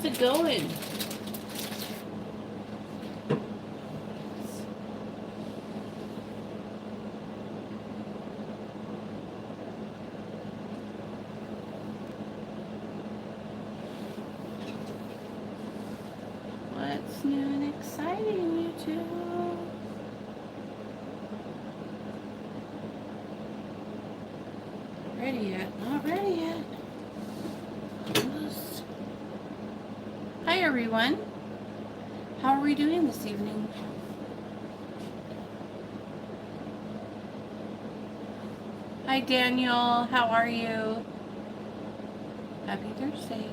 it going? What's new and exciting, you two? Not ready yet. Not ready yet. Almost. Hi, everyone. How are we doing this evening? Hi, Daniel. How are you? Happy Thursday.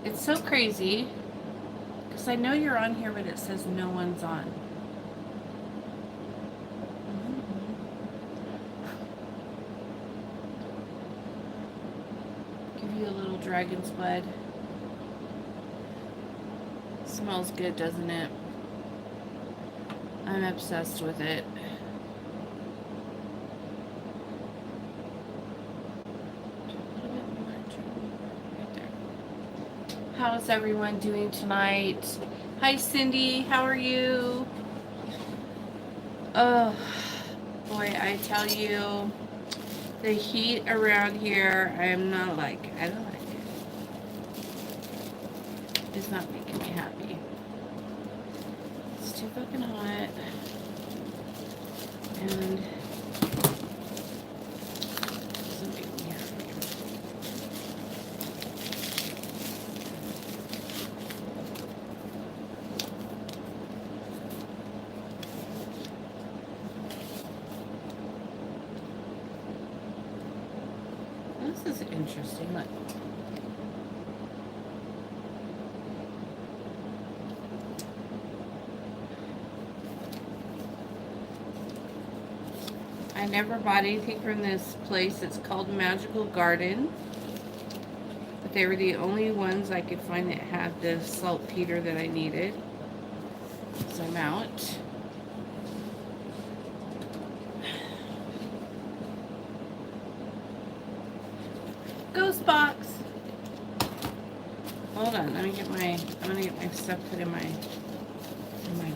It's so crazy because I know you're on here, but it says no one's on. Give you a little dragon's blood. Smells good, doesn't it? I'm obsessed with it. How's everyone doing tonight? Hi, Cindy. How are you? Oh, boy, I tell you, the heat around here, I don't like it. It's not making me happy. It's too fucking hot. And this is interesting. Look. I never bought anything from this place. It's called Magical Garden. But they were the only ones I could find that had the saltpeter that I needed. So I'm out. Ghost box. Hold on, I'm gonna get my stuff put in my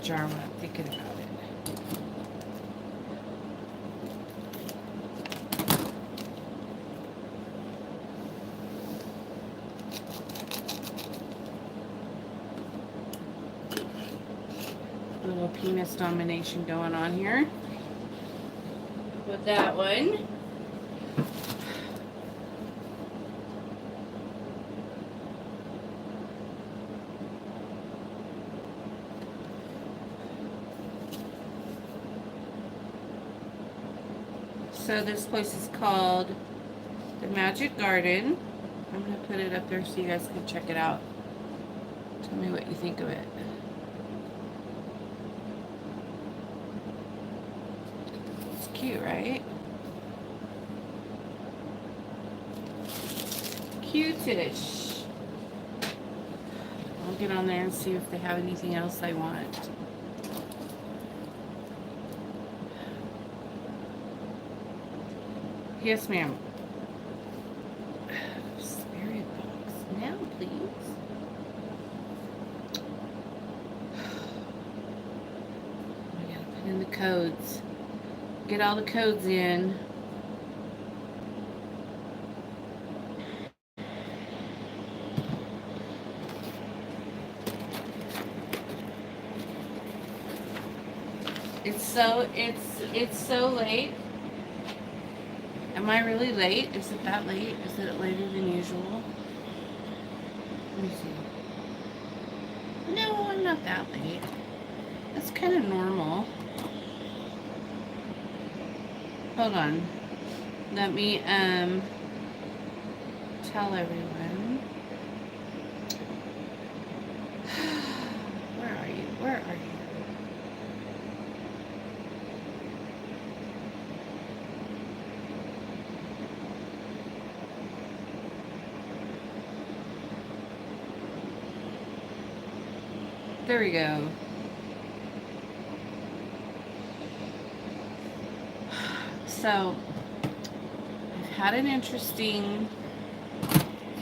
jar when I'm thinking about it. Little penis domination going on here with that one. So this place is called the Magic Garden. I'm going to put it up there so you guys can check it out. Tell me what you think of it. It's cute, right? Cute-ish. I'll get on there and see if they have anything else I want. Yes, ma'am. Spirit box. Now, please. I gotta put in the codes. Get all the codes in. It's so late. Am I really late? Is it that late? Is it later than usual? Let me see. No, I'm not that late. That's kind of normal. Hold on. Let me tell everyone. Where are you? Where are you? There we go. So, I've had an interesting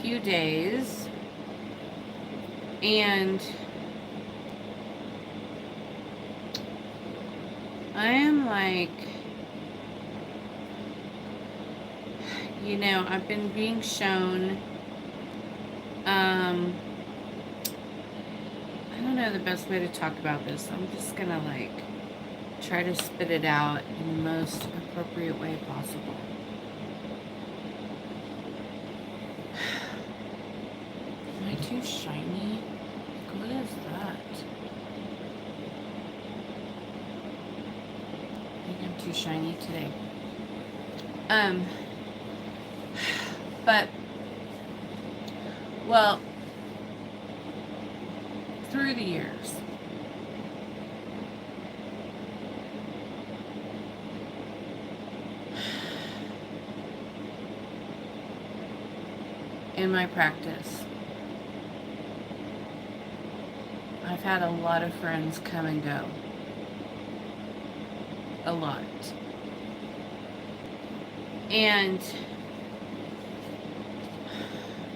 few days, and I am like, I've been being shown, I don't know the best way to talk about this. I'm just gonna like try to spit it out in the most appropriate way possible. Am I too shiny? Like, what is that? I think I'm too shiny today. But, well, through the years, in my practice, I've had a lot of friends come and go. A lot. And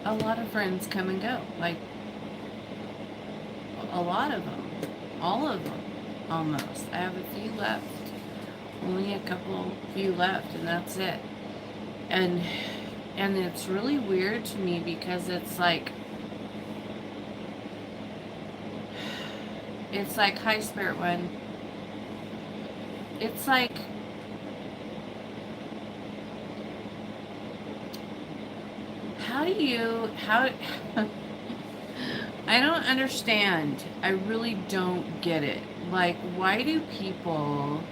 a lot of friends come and go. Like, a lot of them. All of them, almost. I have a few left. Only a few left, and that's it. And it's really weird to me because it's like, hi, Spirit One. It's like, I don't understand. I really don't get it. Like, why do people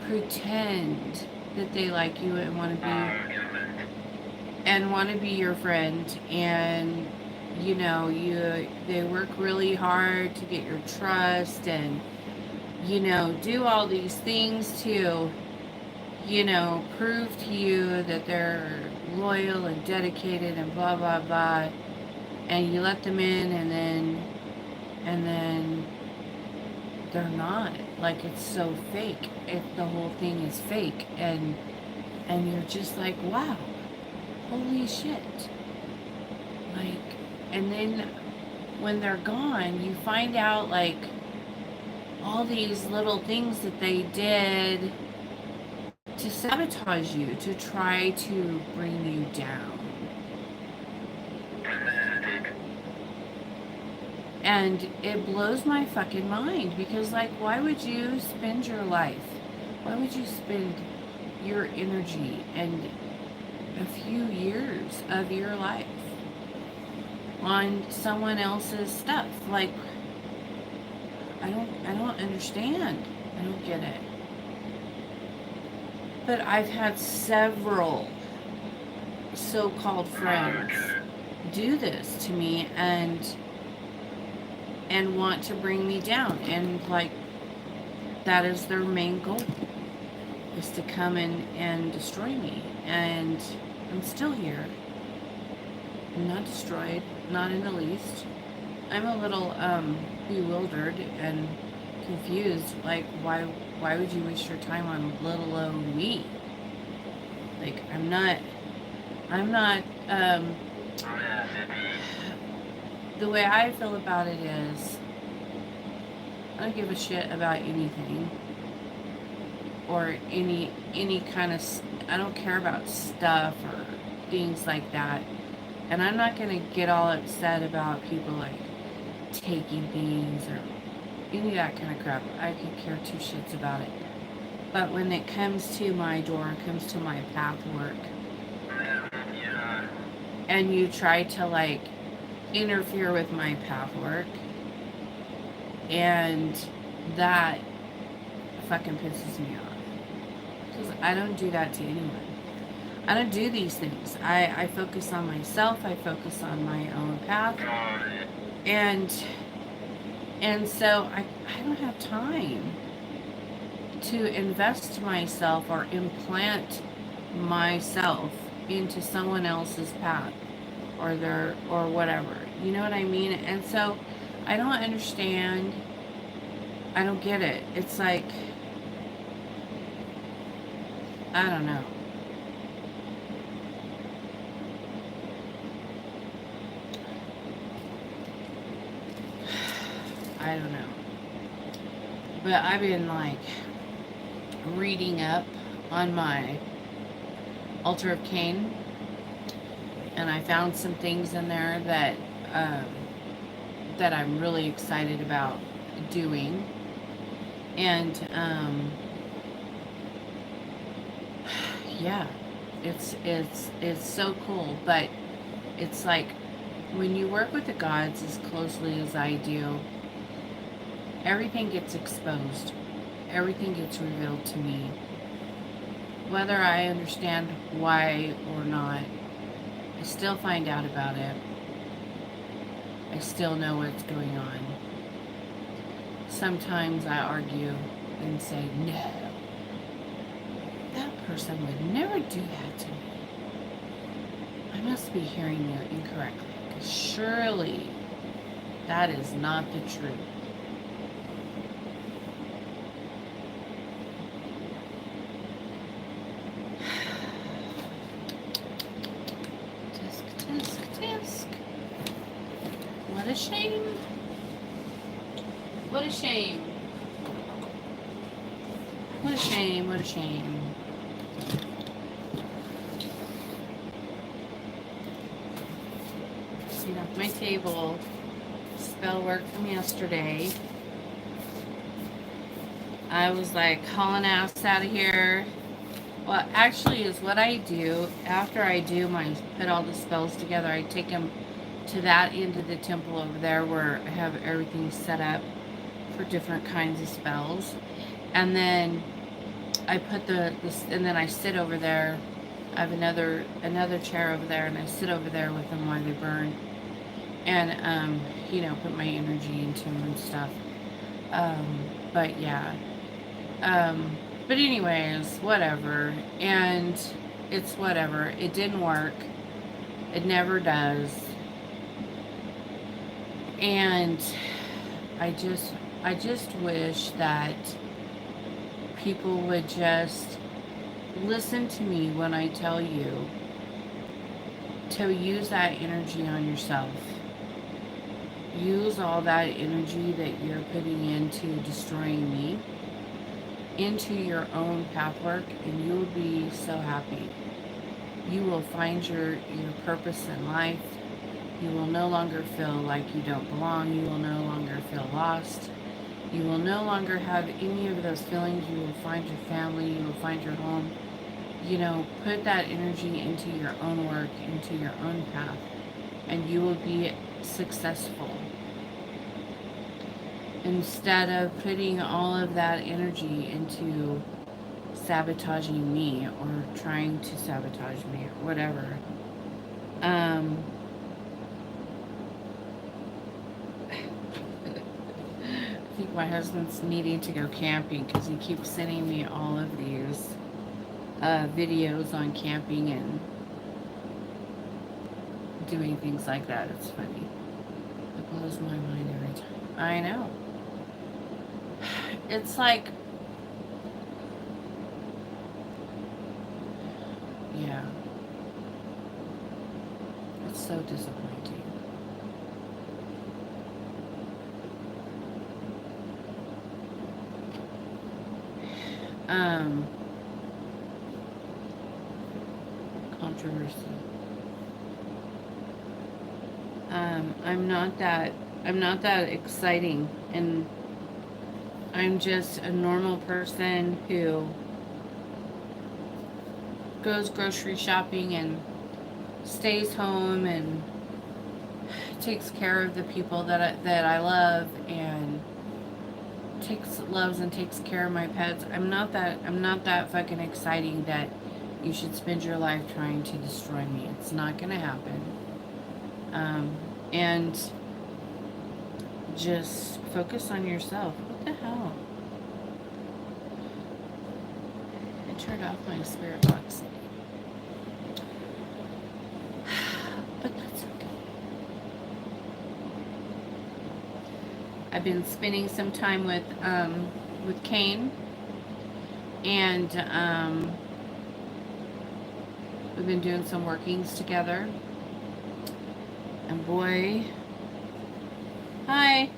pretend that they like you and want to be your friend, and they work really hard to get your trust, and do all these things to prove to you that they're loyal and dedicated and blah blah blah, and you let them in, and then they're not. Like, it's so fake. The whole thing is fake, and you're just like, wow, holy shit. Like, and then when they're gone, you find out like all these little things that they did to sabotage you, to try to bring you down. And it blows my fucking mind, because like, why would you spend your life, why would you spend your energy and a few years of your life on someone else's stuff? Like, I don't understand. I don't get it. But I've had several so-called friends do this to me, and want to bring me down, and like, that is their main goal, is to come in and destroy me. And I'm still here. I'm not destroyed, not in the least. I'm a little bewildered and confused. Like, why would you waste your time on little old me? Like, I'm not the way I feel about it is, I don't give a shit about anything, or any kind of, I don't care about stuff or things like that. And I'm not going to get all upset about people like taking things or any of that kind of crap. I could care two shits about it. But when it comes to my door, comes to my path work, and you try to like interfere with my path work, and that fucking pisses me off, because I don't do that to anyone. I don't do these things. I focus on myself. I focus on my own path, and so I don't have time to invest myself or implant myself into someone else's path, or whatever. You know what I mean? And so I don't understand. I don't get it. It's like, I don't know. I don't know. But I've been like reading up on my altar of Cain, and I found some things in there um, that I'm really excited about doing. And yeah, it's so cool. But it's like when you work with the gods as closely as I do, everything gets exposed. Everything gets revealed to me. Whether I understand why or not, I still find out about it. I still know what's going on. Sometimes I argue and say, no, that person would never do that to me. I must be hearing you incorrectly, because surely that is not the truth. Tisk, tisk, tisk. What a shame. What a shame. What a shame, what a shame. Clean off my table. Spell work from yesterday. I was like hauling ass out of here. Well, actually is what I do after I do my, put all the spells together, I take them to that end of the temple over there where I have everything set up for different kinds of spells. And then I put and then I sit over there. I have another chair over there, and I sit over there with them while they burn. And, you know, put my energy into them and stuff. But yeah. But anyways, whatever. And it's whatever. It didn't work. It never does. And I just wish that people would just listen to me when I tell you to use that energy on yourself. Use all that energy that you're putting into destroying me into your own path work, and you will be so happy. You will find your purpose in life. You will no longer feel like you don't belong. You will no longer feel lost. You will no longer have any of those feelings. You will find your family. You will find your home. You know, put that energy into your own work, into your own path, and you will be successful. Instead of putting all of that energy into sabotaging me or trying to sabotage me or whatever. I think my husband's needing to go camping because he keeps sending me all of these videos on camping and doing things like that. It's funny. It blows my mind every time. I know. It's like, yeah. It's so disappointing. Controversy. I'm not that exciting, and I'm just a normal person who goes grocery shopping and stays home and takes care of the people that I love, and loves and takes care of my pets. I'm not that fucking exciting that you should spend your life trying to destroy me. It's not gonna happen. And just focus on yourself. What the hell? I turned off my spirit box. But that's okay. I've been spending some time with Cain, and we've been doing some workings together. And boy, hi.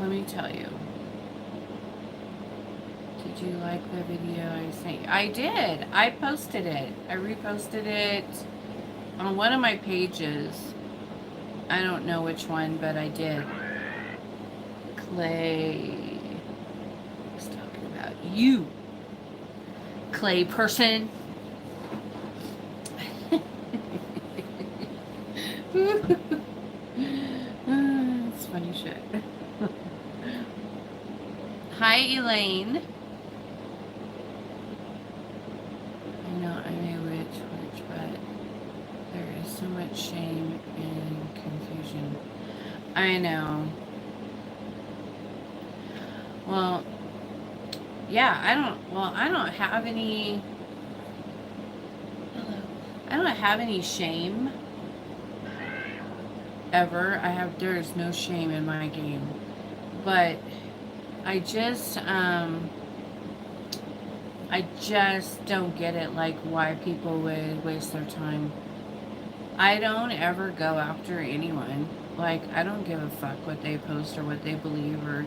let me tell you. Did you like the video I sent you? I did. I posted it. I reposted it on one of my pages. I don't know which one, but I did. Clay. I was talking about you. Clay person. It's funny shit. Hi, Elaine. I know I'm a witch, but there is so much shame and confusion. I know. Well, yeah, I don't have any. Hello. I don't have any shame. Ever. There's no shame in my game. But I just don't get it, like, why people would waste their time. I don't ever go after anyone. Like, I don't give a fuck what they post or what they believe or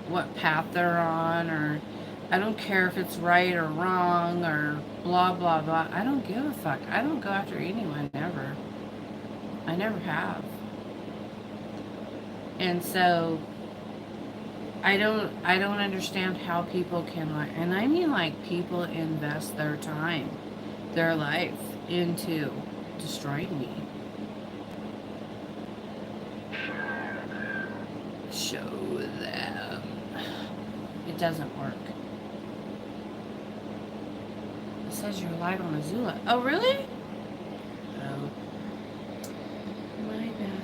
what path they're on, or I don't care if it's right or wrong or blah, blah, blah. I don't give a fuck. I don't go after anyone ever. I never have. And so I don't understand how people can, like, and I mean, like, people invest their time, their life into destroying me. Show them. It doesn't work. It says you're live on Azula. Oh, really? Oh. My bad.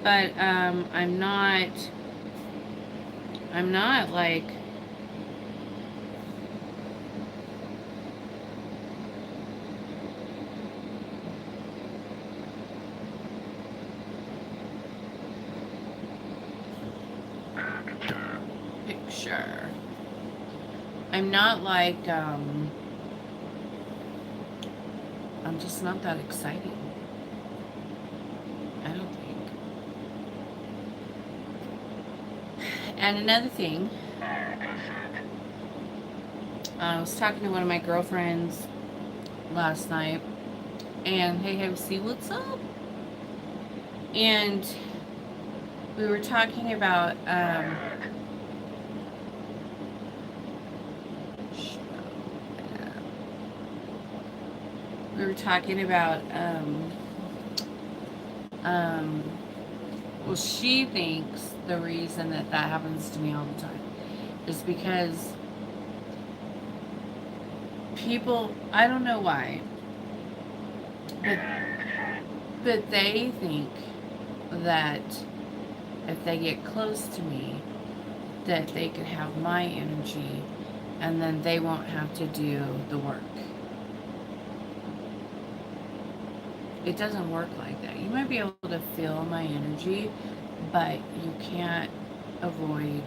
But I'm not like, picture. I'm not like, I'm just not that exciting. I don't think. And another thing, I was talking to one of my girlfriends last night, and hey, see what's up? And we were talking about, well, she thinks the reason that happens to me all the time is because people, I don't know why, but they think that if they get close to me, that they could have my energy and then they won't have to do the work. It doesn't work like that. You might be able to feel my energy, but you can't avoid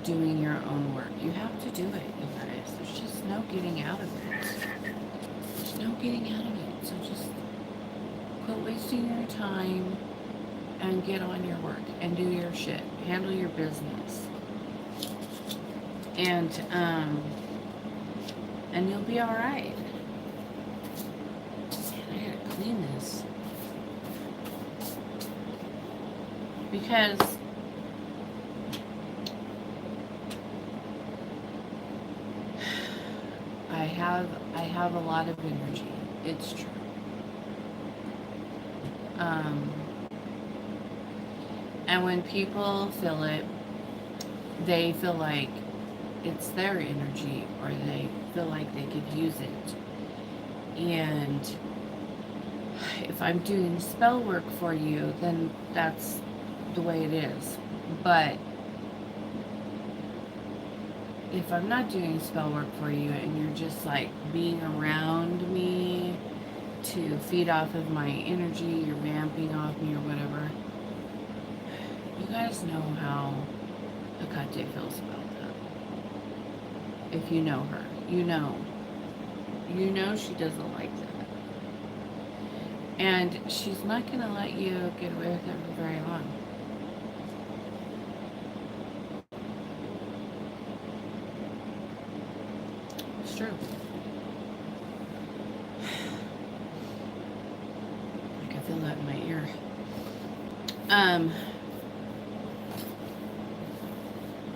doing your own work. You have to do it, you guys. There's just no getting out of it. There's no getting out of it. So just quit wasting your time and get on your work and do your shit. Handle your business. And you'll be alright. Clean this because I have a lot of energy. It's true. And when people feel it, they feel like it's their energy, or they feel like they could use it. And if I'm doing spell work for you, then that's the way it is. But if I'm not doing spell work for you and you're just like being around me to feed off of my energy, you're vamping off me or whatever, you guys know how Hecate feels about that. If you know her, you know she doesn't like that. And she's not going to let you get away with it for very long. It's true. I can feel that in my ear.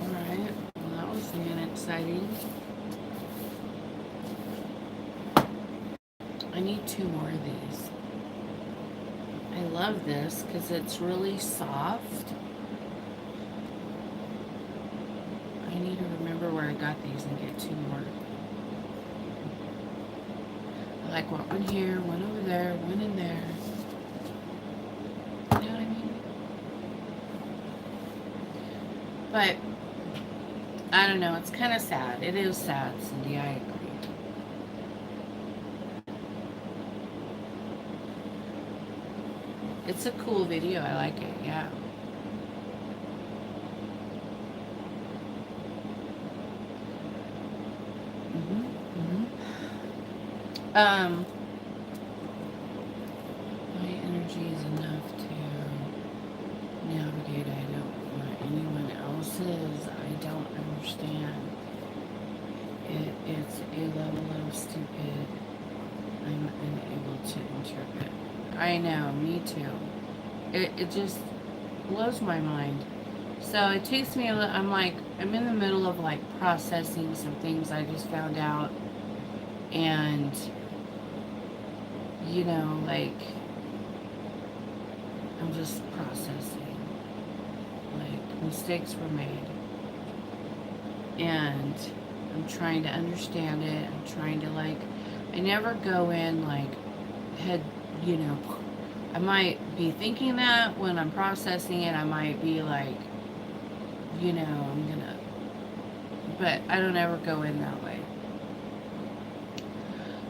Alright. Well, that was exciting. I need 2 more of these. I love this because it's really soft. I need to remember where I got these and get 2 more. I like one here, one over there, one in there. You know what I mean? But I don't know, it's kind of sad. It is sad, Cindy, I agree. It's a cool video, I like it, yeah. My energy is enough to navigate. I don't want anyone else's. I don't understand. It's a level of stupid I'm unable to interpret. I know, me too. It just blows my mind. So it takes me I'm in the middle of like processing some things I just found out. And, you know, like, I'm just processing. Like, mistakes were made. And I'm trying to understand it. I'm trying to, like, I never go in, like, head, you know, I might be thinking that when I'm processing it. I might be like, you know, but I don't ever go in that way.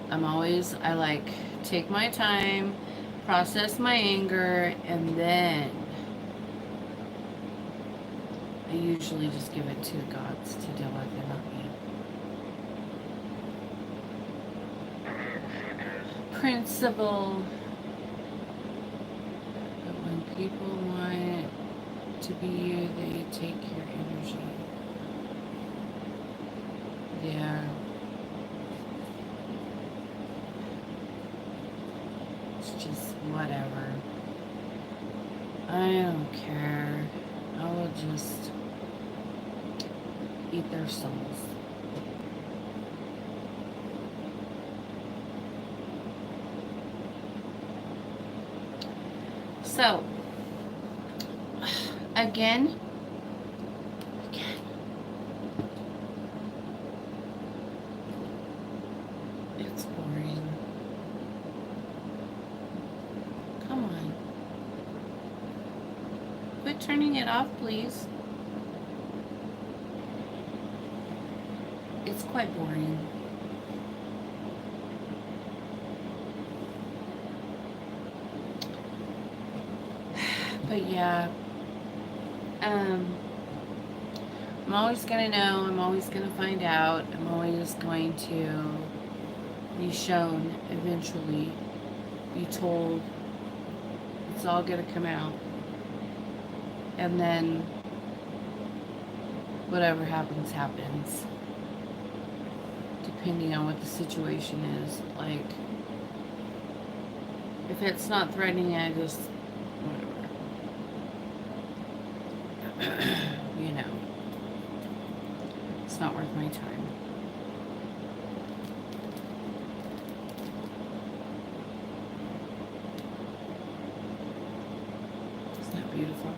I like take my time, process my anger, and then I usually just give it to the gods to deal with it, not me. Principle. But when people want to be you, they take your energy. Yeah. Just whatever. I don't care. I will just eat their souls. So, again, it's boring. Come on. Quit turning it off, please. It's quite boring. But yeah, I'm always gonna know, I'm always gonna find out, I'm always going to be shown eventually, be told, it's all gonna come out. And then whatever happens, happens. Depending on what the situation is. Like, if it's not threatening, I just, whatever. You know, it's not worth my time. Isn't that beautiful?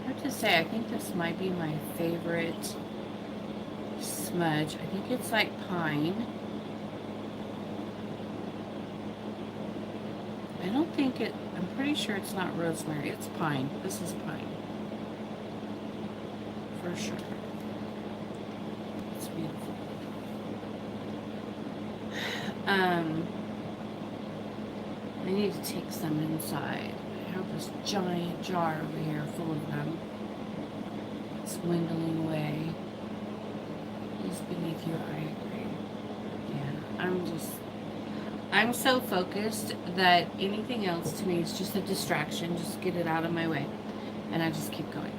I have to say, I think this might be my favorite smudge. I think it's like pine. I don't think I'm pretty sure it's not rosemary. It's pine. This is pine. For sure. It's beautiful. I need to take some inside. I have this giant jar over here full of them. It's dwindling away. Just beneath your eye grade. Yeah, I'm so focused that anything else to me is just a distraction. Just get it out of my way. And I just keep going.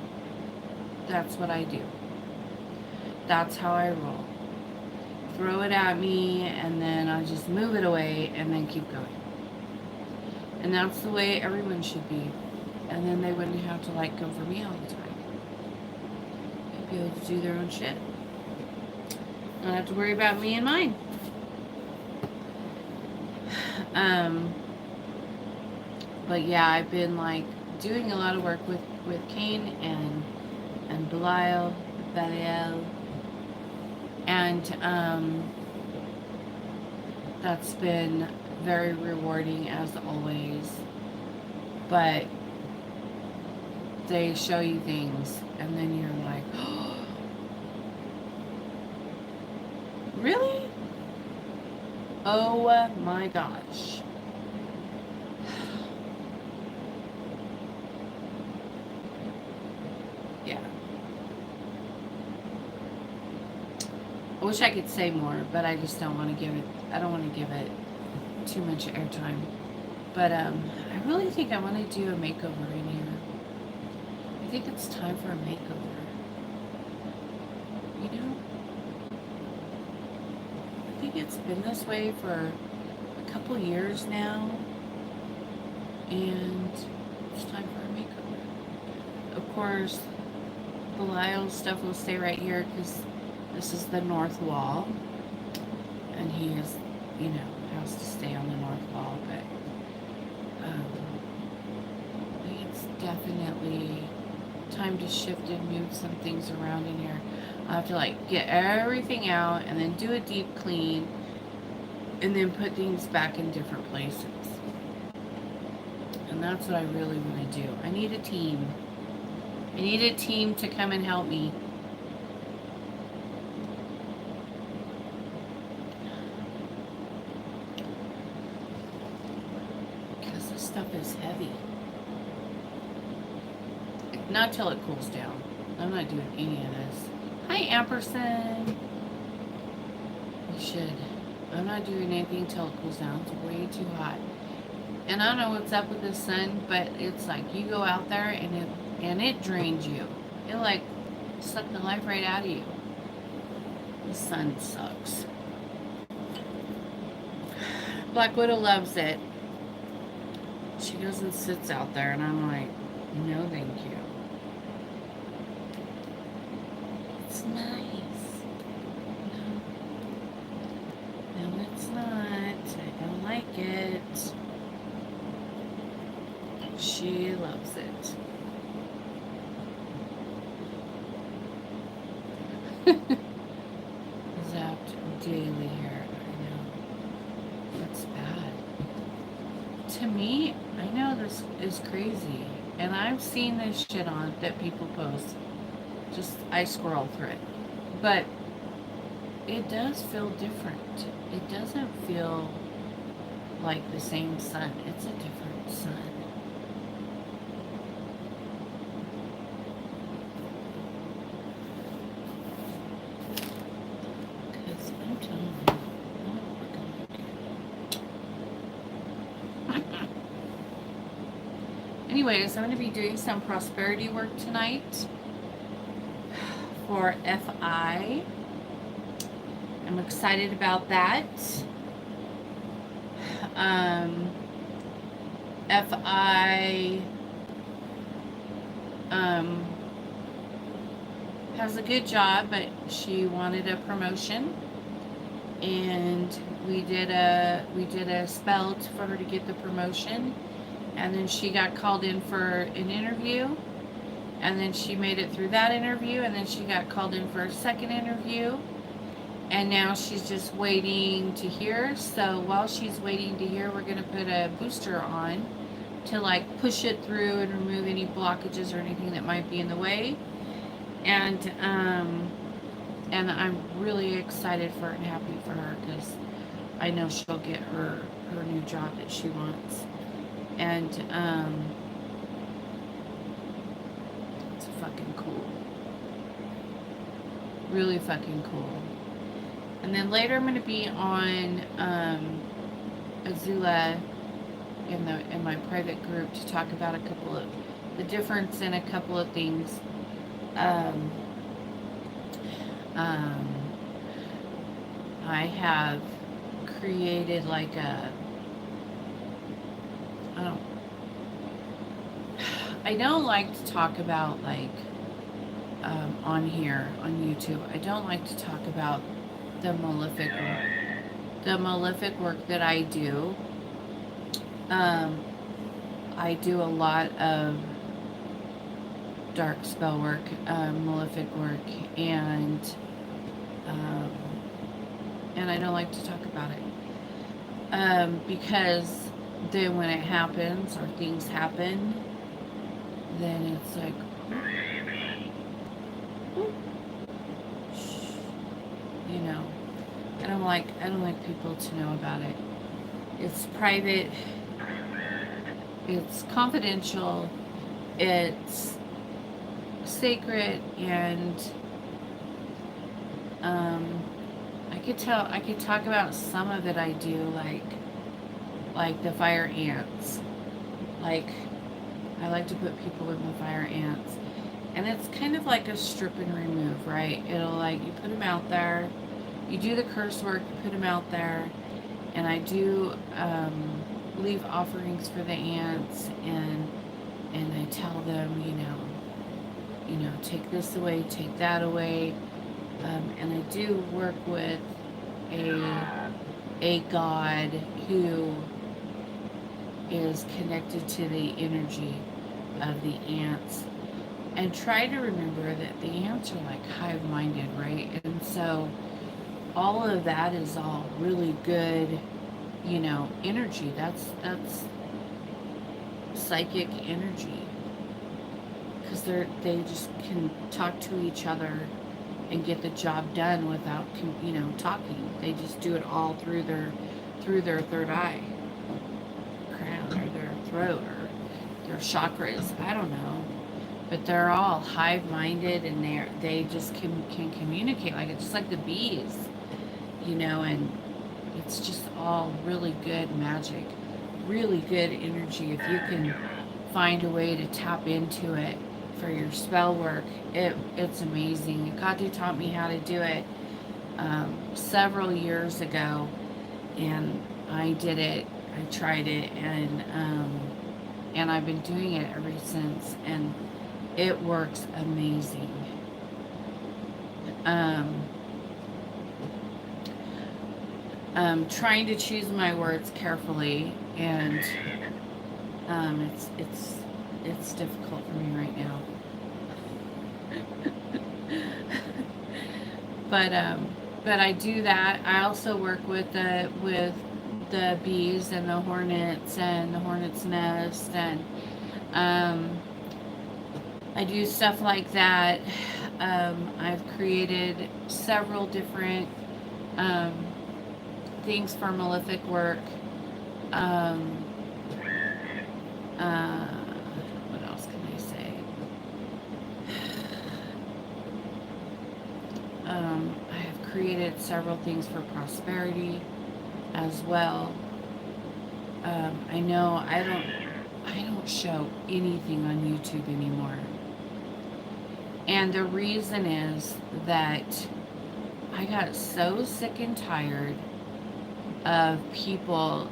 That's what I do. That's how I roll. Throw it at me, and then I just move it away, and then keep going. And that's the way everyone should be. And then they wouldn't have to like come for me all the time. They'd be able to do their own shit. Not have to worry about me and mine. But yeah, I've been like doing a lot of work with Kane and Belial, and that's been very rewarding as always. But they show you things, and then you're like, oh, really? Oh my gosh. Yeah. I wish I could say more, but I just don't want to give it, I don't want to give it too much airtime. But I really think I want to do a makeover in here. I think it's time for a makeover. You know? I think it's been this way for a couple years now. And it's time for a makeover. Of course, Belial's stuff will stay right here because this is the north wall. And he is, you know, has to stay on the north wall. But I think it's definitely time to shift and move some things around in here. I'll have to like get everything out and then do a deep clean and then put things back in different places. And that's what I really want to do. I need a team. I need a team to come and help me. Because this stuff is heavy. Not till it cools down. I'm not doing any of this. Hi, Ampersand. You should. I'm not doing anything till it cools down. It's way too hot. And I don't know what's up with the sun, but it's like you go out there and it drains you. It like sucked the life right out of you. The sun sucks. Black Widow loves it. She goes and sits out there, and I'm like, no, thank you. It's nice. No, it's not. I don't like it. She loves it. Zapped daily here. I know. That's bad. To me, I know this is crazy. And I've seen this shit on that people post. Just, I scroll through it. But it does feel different. It doesn't feel like the same sun. It's a different sun. Because I'm telling you, anyways, I'm going to be doing some prosperity work tonight for FI. I'm excited about that. FI has a good job, but she wanted a promotion, and we did a spell for her to get the promotion, and then she got called in for an interview, and then she made it through that interview, and then she got called in for a second interview, and now she's just waiting to hear. So while she's waiting to hear, we're going to put a booster on to like push it through and remove any blockages or anything that might be in the way. And I'm really excited for her and happy for her because I know she'll get her new job that she wants. And it's fucking cool. Really fucking cool. And then later I'm going to be on Azula in my private group to talk about a couple of the difference in a couple of things. Um, um, I have created like I don't I don't like to talk about like on here on YouTube. I don't like to talk about the malefic work that I do. I do a lot of dark spell work, malefic work, um, and I don't like to talk about it because then when it happens or things happen, then it's like, you know, I don't like people to know about it. It's private. It's confidential. It's sacred, and I could talk about some of it I do, like the fire ants. Like, I like to put people with the fire ants. And it's kind of like a strip and remove, right? It'll like, you put them out there, you do the curse work, you put them out there, and I do leave offerings for the ants, and I tell them, you know, take this away, take that away, and I do work with a god who is connected to the energy of the ants, and try to remember that the ants are like hive-minded, right? And so all of that is all really good, you know, energy. That's psychic energy, because they just can talk to each other and get the job done without, you know, talking. They just do it all through their third eye, crown, or their throat, or their chakras. I don't know, but they're all hive-minded, and they just can communicate, like it's just like the bees, you know, and it's just all really good magic, really good energy. If you can find a way to tap into it for your spell work, it's amazing. Katu taught me how to do it several years ago, and I did it. I tried it, and I've been doing it ever since, and it works amazing. Trying to choose my words carefully, and it's difficult for me right now. But I do that. I also work with the bees and the hornets and the hornet's nest, and I do stuff like that. I've created several different things for malefic work. What else can I say? I have created several things for prosperity as well. I know I don't show anything on YouTube anymore. And the reason is that I got so sick and tired of people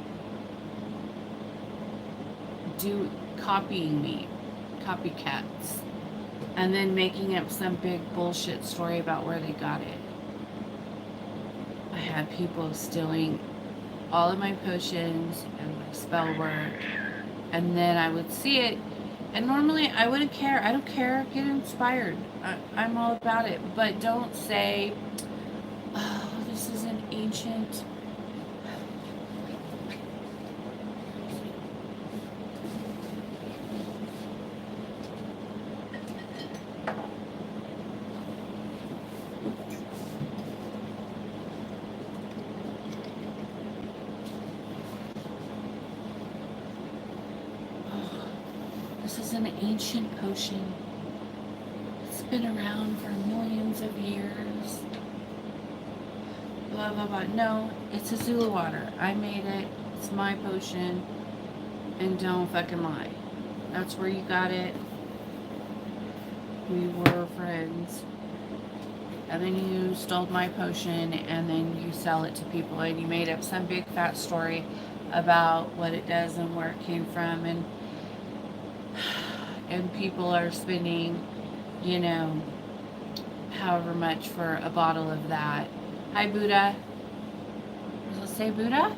copying me, copycats, and then making up some big bullshit story about where they got it. I had people stealing all of my potions and my spell work, and then I would see it, and normally I wouldn't care. I don't care. Get inspired. I'm all about it. But don't say, oh, this is an ancient... This is an ancient potion. It's been around for millions of years. Blah, blah, blah. No, it's Azula water. I made it. It's my potion. And don't fucking lie. That's where you got it. We were friends. And then you stole my potion, and then you sell it to people, and you made up some big fat story about what it does and where it came from, and people are spending, you know, however much for a bottle of that. Hi, Buddha. Does it say Buddha?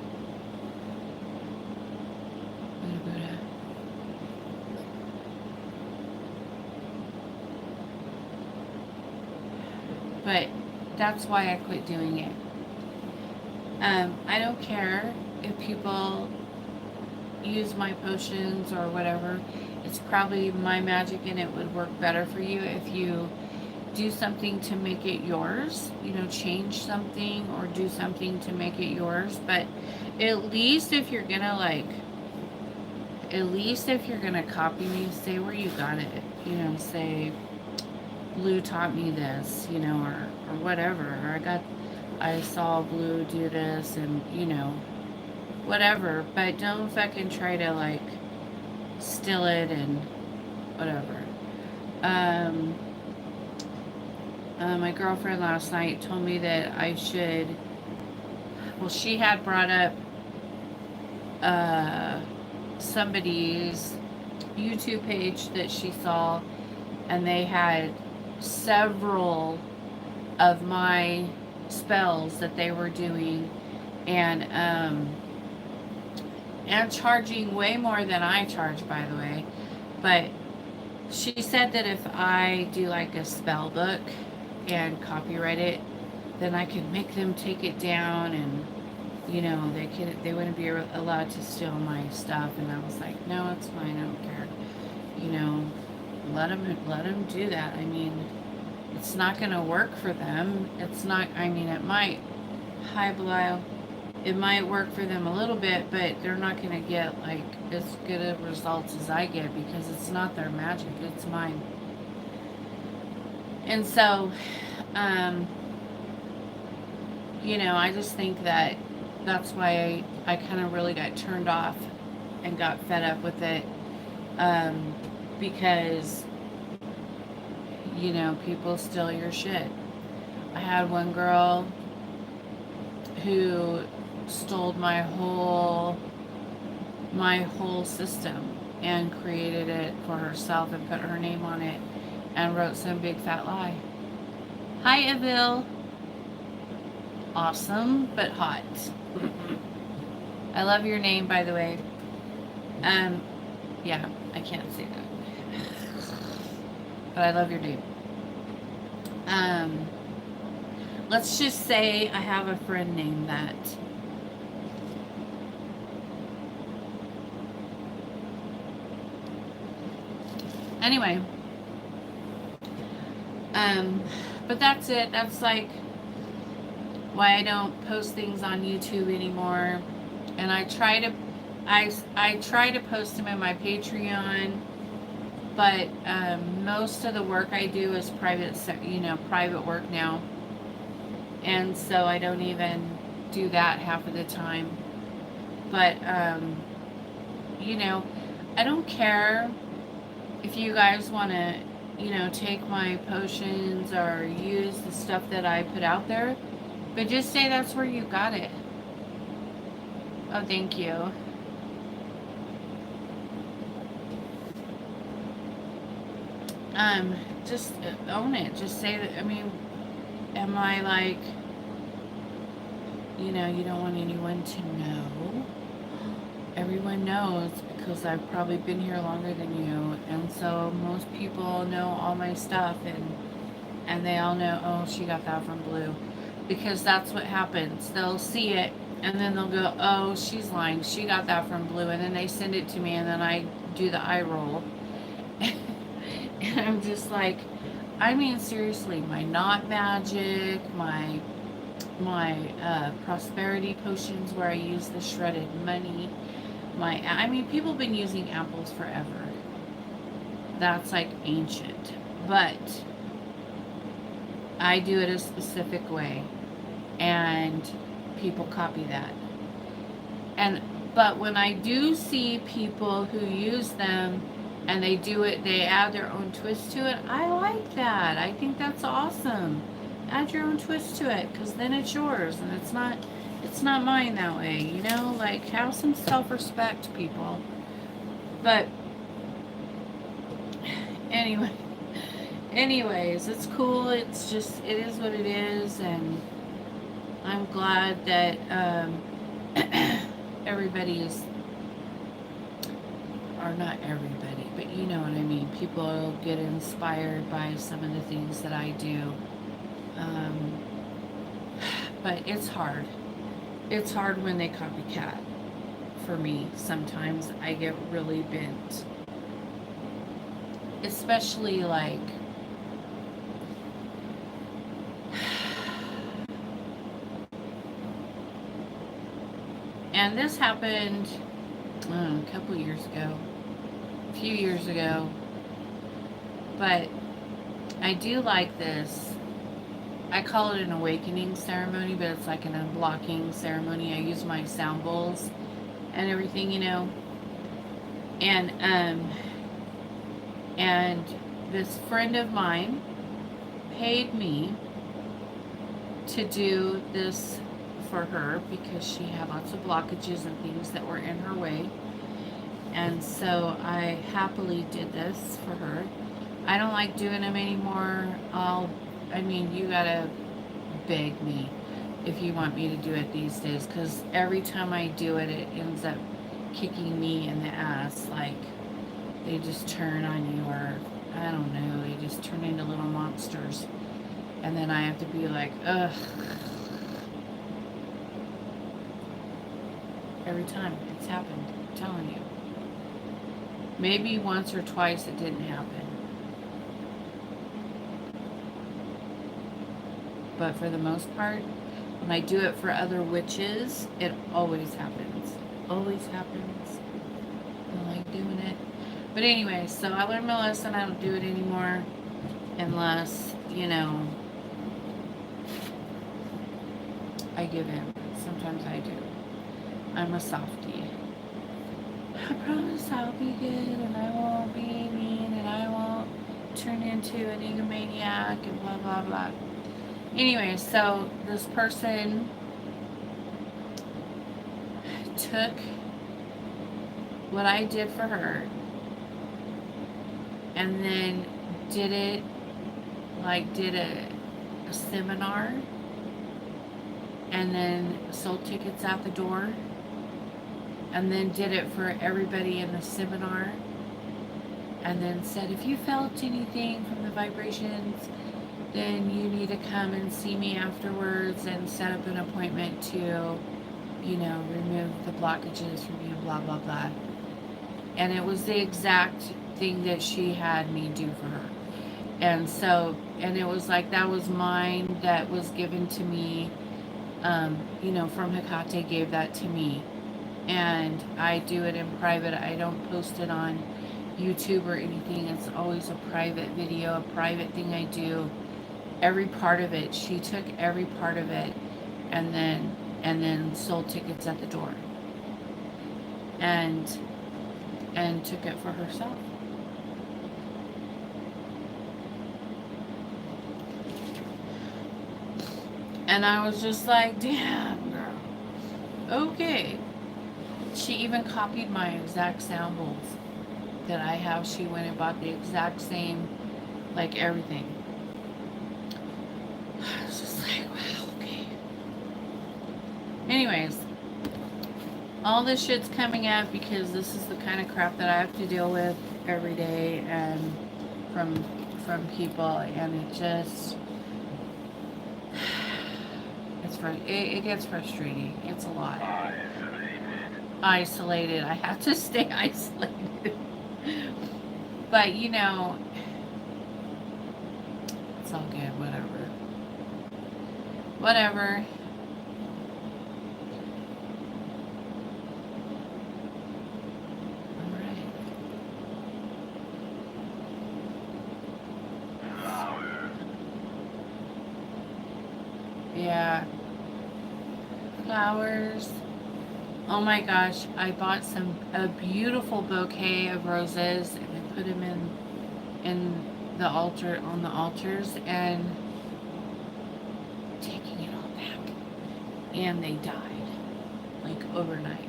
Buddha. But that's why I quit doing it. I don't care if people use my potions or whatever. It's probably my magic, and it would work better for you if you do something to make it yours, you know, change something or do something to make it yours. But at least if you're gonna copy me, say where you got it, you know, say Blue taught me this, you know, or whatever, or I saw Blue do this, and you know, whatever. But don't fucking try to like steal it and whatever. My girlfriend last night told me that I should, well, she had brought up somebody's YouTube page that she saw, and they had several of my spells that they were doing, and charging way more than I charge, by the way. But she said that if I do like a spell book and copyright it, then I could make them take it down, and you know, they wouldn't be allowed to steal my stuff. And I was like, no, it's fine, I don't care. You know, let them do that. I mean, it's not going to work for them. It's not, I mean, it might, hi Belial, it might work for them a little bit, but they're not going to get like as good of results as I get, because it's not their magic, it's mine. And so, you know, I just think that that's why I kind of really got turned off and got fed up with it, because, you know, people steal your shit. I had one girl who stole my whole system and created it for herself and put her name on it and wrote some big fat lie. Hi, Evil. Awesome, but hot. I love your name, by the way. Yeah, I can't say that. But I love your name. Let's just say I have a friend named that. Anyway. But that's it. That's like why I don't post things on YouTube anymore. And I try to post them in my Patreon, but most of the work I do is private work now, and so I don't even do that half of the time. But you know, I don't care if you guys want to, you know, take my potions or use the stuff that I put out there, but just say that's where you got it. Oh, thank you. Just own it. Just say that. I mean, am I like, you know, you don't want anyone to know? Everyone knows, because I've probably been here longer than you, and so most people know all my stuff, and they all know, oh, she got that from Blue, because that's what happens. They'll see it, and then they'll go, oh, she's lying, she got that from Blue, and then they send it to me, and then I do the eye roll. And I'm just like, I mean, seriously, my knot magic, my prosperity potions where I use the shredded money, I mean, people have been using apples forever. That's like ancient, but I do it a specific way, and people copy that. And But when I do see people who use them and they do it, they add their own twist to it, I like that. I think that's awesome. Add your own twist to it, because then it's yours and it's not mine that way, you know? Like, have some self-respect, people. But anyway, anyways, it's cool. It's just, it is what it is, and I'm glad that everybody is, or not everybody, but you know what I mean. People get inspired by some of the things that I do. But it's hard. It's hard when they copycat. For me, sometimes I get really bent. Especially like, and this happened a couple years ago, a few years ago, but I do like this. I call it an awakening ceremony, but it's like an unblocking ceremony. I use my sound bowls and everything, you know. And this friend of mine paid me to do this for her because she had lots of blockages and things that were in her way. And so I happily did this for her. I don't like doing them anymore. You gotta beg me if you want me to do it these days, because every time I do it, it ends up kicking me in the ass. Like, they just turn on you, or I don't know, they just turn into little monsters. And then I have to be like, ugh. Every time it's happened, I'm telling you. Maybe once or twice it didn't happen. But for the most part, when I do it for other witches, it always happens. Always happens. I like doing it. But anyway, so I learned my lesson. I don't do it anymore unless, I give in. Sometimes I do. I'm a softie. I promise I'll be good, and I won't be mean, and I won't turn into an egomaniac and blah, blah, blah. Anyway, so this person took what I did for her and then did a seminar, and then sold tickets out the door, and then did it for everybody in the seminar, and then said, if you felt anything from the vibrations, then you need to come and see me afterwards and set up an appointment to, remove the blockages from you, blah, blah, blah. And it was the exact thing that she had me do for her. And so, and it was like, that was mine, that was given to me, from Hecate, gave that to me. And I do it in private. I don't post it on YouTube or anything. It's always a private video, a private thing I do. Every part of it, she took every part of it and then sold tickets at the door. And took it for herself. And I was just like, damn, girl. Okay. She even copied my exact sound bowls that I have. She went and bought the exact same, like, everything. I was just like, wow, okay. Anyways, all this shit's coming up because this is the kind of crap that I have to deal with every day, and from people, and it just, it gets frustrating. It's a lot. Isolated. I have to stay isolated. But it's all good. Whatever. Alright. Yeah. Flowers. Oh my gosh, I bought a beautiful bouquet of roses and I put them in the altar, on the altars, and taking it all back. And they died, like overnight.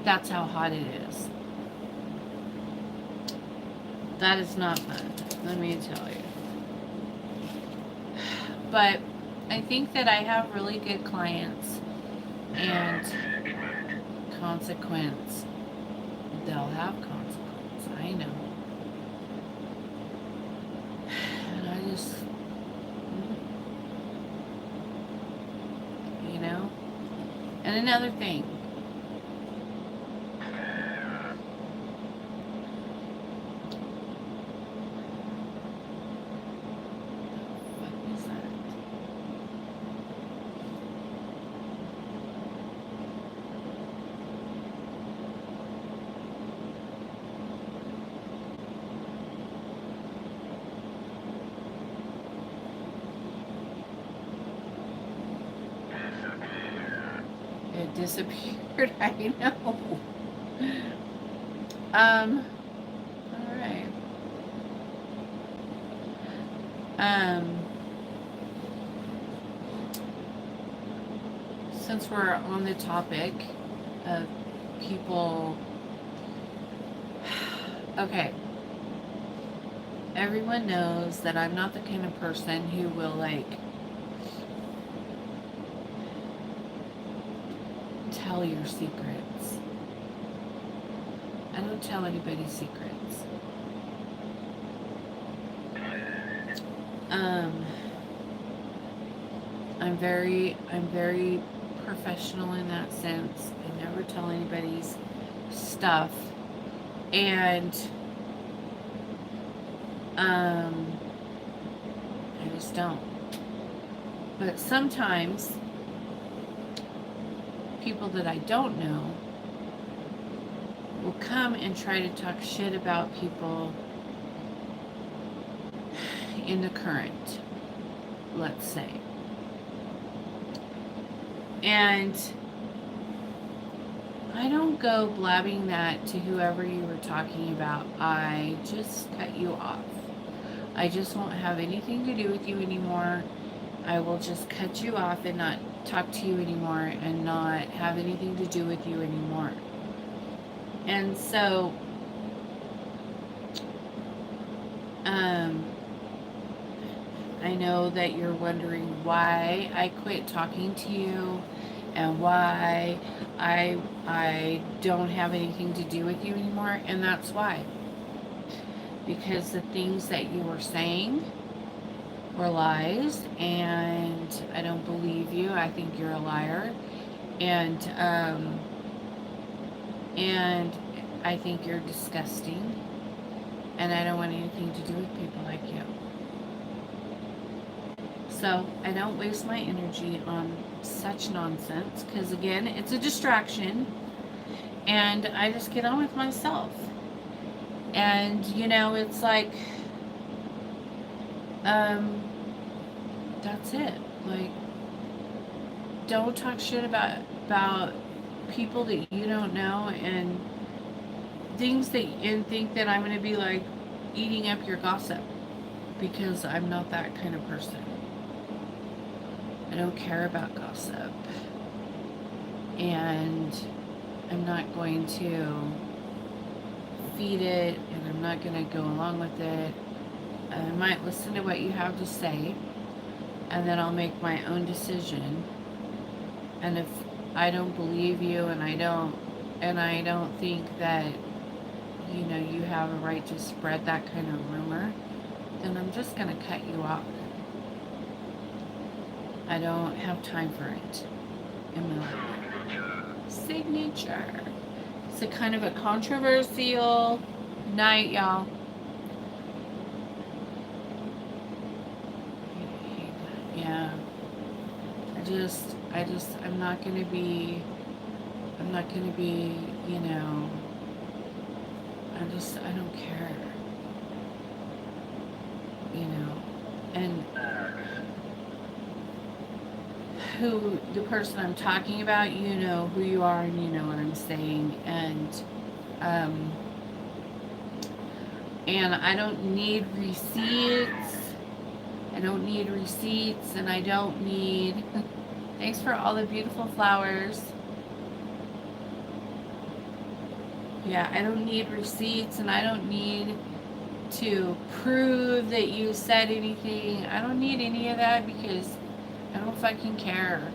That's how hot it is. That is not fun, let me tell you. But I think that I have really good clients, and consequence, they'll have consequence, I know. And I just, you know. And another thing, what is that? It disappeared. I know. All right. Since we're on the topic of people, okay. Everyone knows that I'm not the kind of person who will like tell your secrets. I don't tell anybody's secrets. I'm very professional in that sense. I never tell anybody's stuff, and I just don't. But sometimes people that I don't know will come and try to talk shit about people in the current, let's say. And I don't go blabbing that to whoever you were talking about. I just cut you off. I just won't have anything to do with you anymore. I will just cut you off and not talk to you anymore and not have anything to do with you anymore. And so, I know that you're wondering why I quit talking to you and why I don't have anything to do with you anymore, and that's why. Because the things that you were saying were lies, and I don't believe you. I think you're a liar, and I think you're disgusting, and I don't want anything to do with people like you. So I don't waste my energy on such nonsense, because again, it's a distraction, and I just get on with myself. And you know, it's like, that's it. Like, don't talk shit about people that you don't know, and things that, and think that I'm gonna be like eating up your gossip, because I'm not that kind of person. I don't care about gossip, and I'm not going to feed it, and I'm not going to go along with it. I might listen to what you have to say, and then I'll make my own decision. And if I don't believe you, and I don't think that, you know, you have a right to spread that kind of rumor, then I'm just going to cut you off. I don't have time for it in my life. Signature. It's a kind of a controversial night, y'all. Yeah. I'm not gonna be, you know, I don't care. You know. And who the person I'm talking about, you know who you are and you know what I'm saying. And I don't need receipts. I don't need receipts, and I don't need... Thanks for all the beautiful flowers. Yeah, I don't need receipts, and I don't need to prove that you said anything. I don't need any of that because I don't fucking care.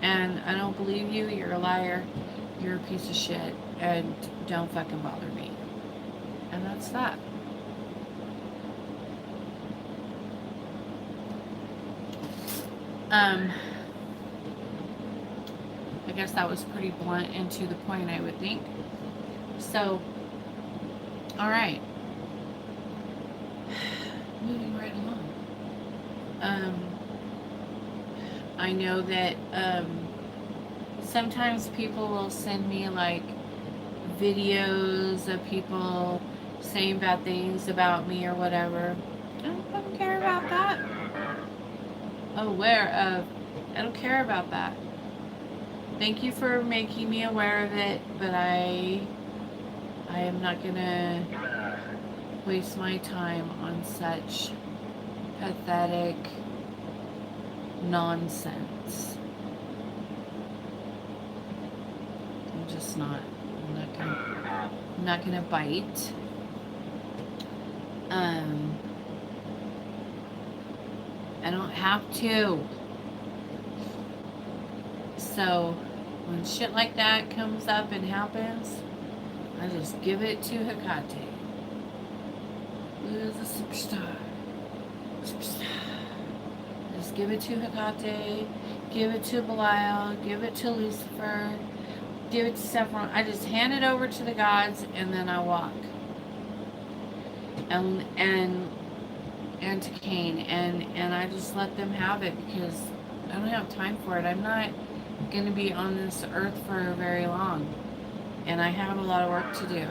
And I don't believe you. You're a liar. You're a piece of shit. And don't fucking bother me. And that's that. I guess that was pretty blunt and to the point, I would think. So, alright. Moving right along. I know that sometimes people will send me like videos of people saying bad things about me or whatever. I don't fucking care about that. Aware of. I don't care about that. Thank you for making me aware of it, but I am not gonna waste my time on such pathetic nonsense. I'm just not. I'm not gonna bite. I don't have to. So when shit like that comes up and happens, I just give it to Hecate. Who's a superstar? Superstar. Just give it to Hecate, give it to Belial, give it to Lucifer, give it to Saffron. I just hand it over to the gods and then I walk. And to Cain, and I just let them have it because I don't have time for it. I'm not going to be on this earth for very long, and I have a lot of work to do.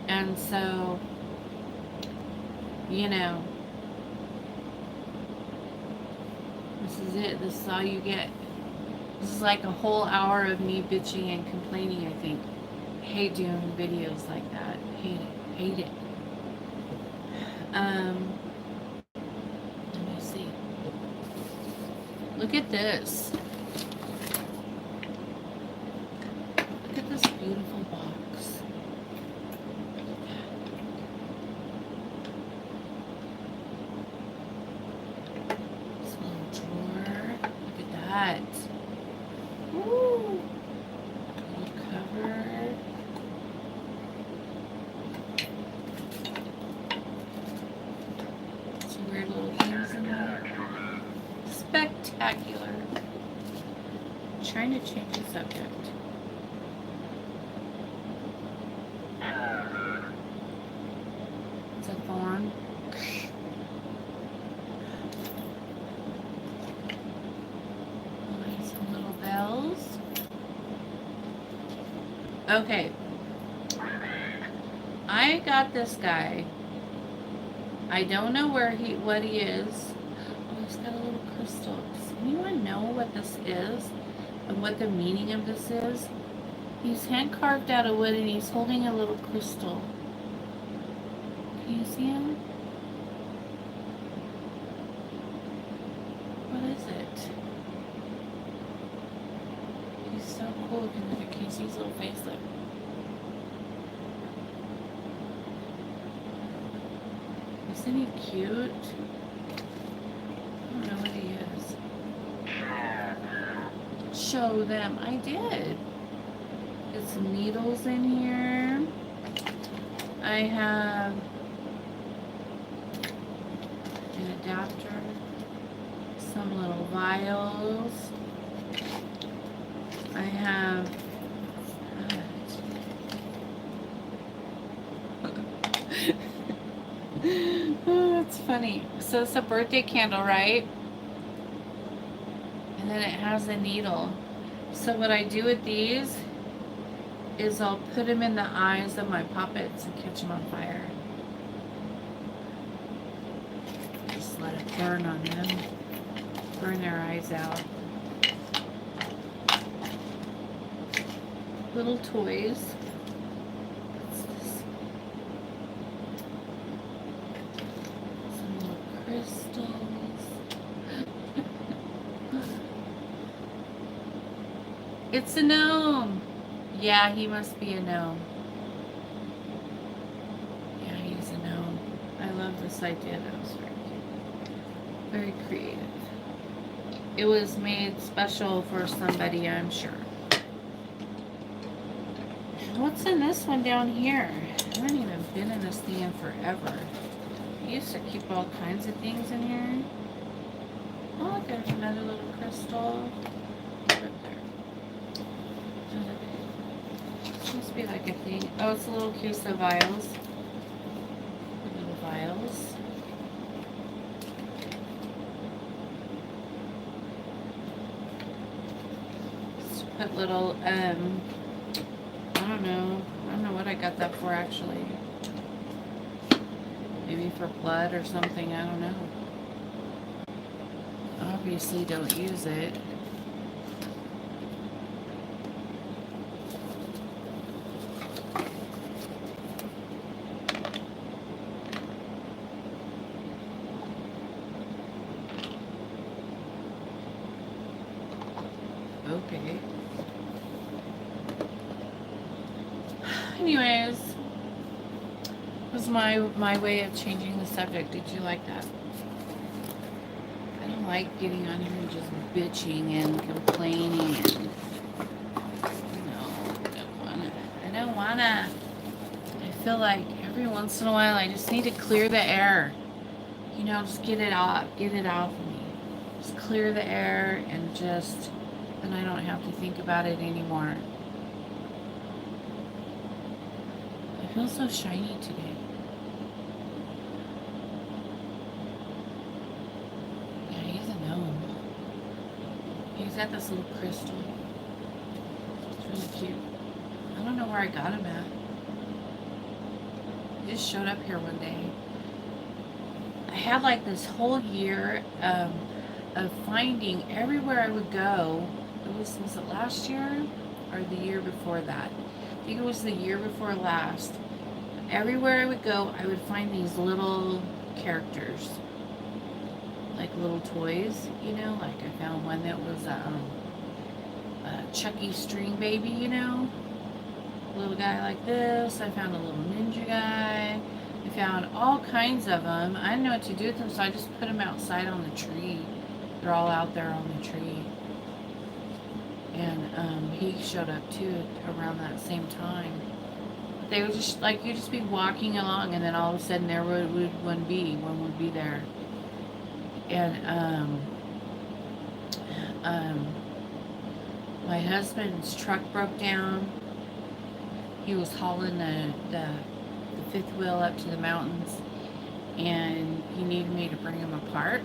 And so, you know, this is it. This is all you get. This is like a whole hour of me bitching and complaining, I think. I hate doing videos like that. Hate it. Hate it. Let me see. Look at this. Look at this beautiful box. This little drawer. Look at that. Woo! Little cover. Some weird little things in there. Spectacular. I'm trying to change the subject. It's a thorn. Some little bells. Okay. I got this guy. I don't know what he is. Oh, he's got a little crystal. Does anyone know what this is? And what the meaning of this is? He's hand carved out of wood and he's holding a little crystal. Can you see him? What is it? He's so cool. Can you see his little face? Look. Isn't he cute? I don't know what he is. Show them. I did. Get some needles in here. I have an adapter. Some little vials. I have oh, that's funny. So it's a birthday candle, right? And then it has a needle. So what I do with these is I'll put them in the eyes of my puppets and catch them on fire. Just let it burn on them. Burn their eyes out. little toys. What's this? Some little crystals. It's a gnome. Yeah, he must be a gnome. Yeah, he's a gnome. I love this idea. That was very cute. Very creative. It was made special for somebody, I'm sure. What's in this one down here? I haven't even been in this thing in forever. I used to keep all kinds of things in here. Oh, there's another little crystal. Right there. This must be like a thing. Oh, it's a little case of vials. Little vials. Just put little, I don't know what I got that for actually. Maybe for blood or something, I don't know. Obviously don't use it. Okay. Anyways, was my way of changing the subject. Did you like that? I don't like getting on here and just bitching and complaining and I don't wanna. I feel like every once in a while I just need to clear the air. You know, just get it off of me. Just clear the air and just then I don't have to think about it anymore. I feel so shiny today. Yeah, he's a gnome. He's got this little crystal. It's really cute. I don't know where I got him at. He just showed up here one day. I had like this whole year of finding everywhere I would go. Was it last year or the year before that? I think it was the year before last. Everywhere I would go, I would find these little characters, like little toys, you know. Like I found one that was a Chucky string baby, you know, a little guy like this. I found a little ninja guy. I found all kinds of them. I didn't know what to do with them, so I just put them outside on the tree. They're all out there on the tree. And he showed up too around that same time. They would just like you'd just be walking along, and then all of a sudden there one would be there. And my husband's truck broke down. He was hauling the fifth wheel up to the mountains, and he needed me to bring him a part.